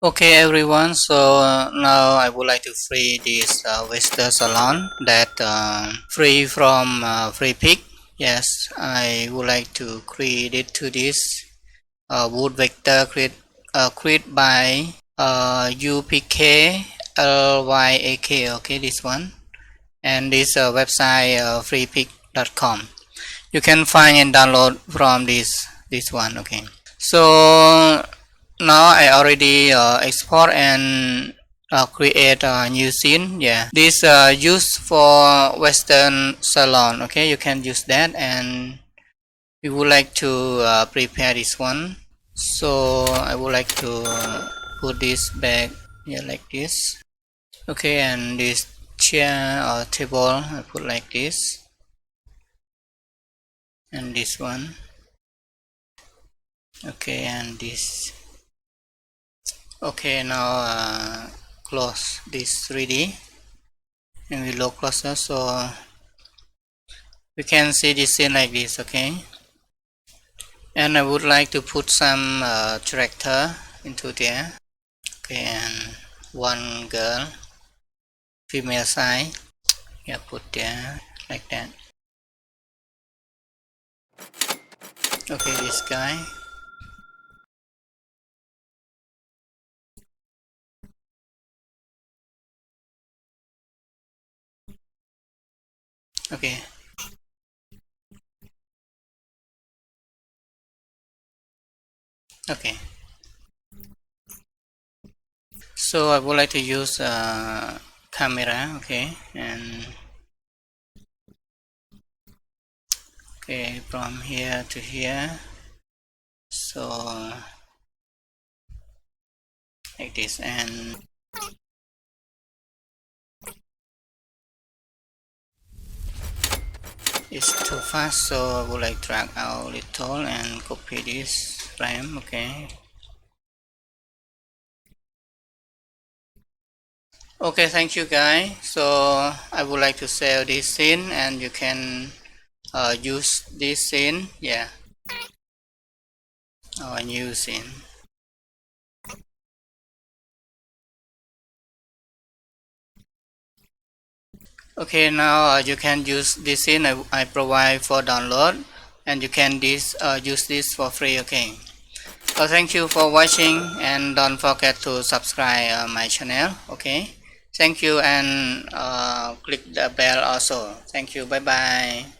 Okay everyone, so now I would like to free this Western Salon that free from free pick. Yes, I would like to create it to this wood vector create by UPK LYAK. Okay, this one, and this website freepick.com. You can find and download from this one. Okay, so now I already export and create a new scene. Yeah, this used for Western Salon. Okay, you can use that, and we would like to prepare this one. So I would like to put this back here like this. Okay, and this chair or table I put like this, and this one. Okay, and this. Okay, now close this 3D and we look closer so we can see this scene like this. Okay, and I would like to put some character into there. Okay, and one girl, female side. Yeah, put there like that. Okay, this guy. Okay, okay, so I would like to use camera. Okay, and okay, from here to here, so like this, and it's too fast, so I would like drag out a little and copy this frame. Okay, okay, thank you guys. So I would like to save this scene and you can use this scene. Yeah, our new scene. Okay, now you can use this scene I provide for download, and you can use this for free. Okay, so thank you for watching, and don't forget to subscribe my channel. Okay, thank you, and click the bell also. Thank you. Bye bye.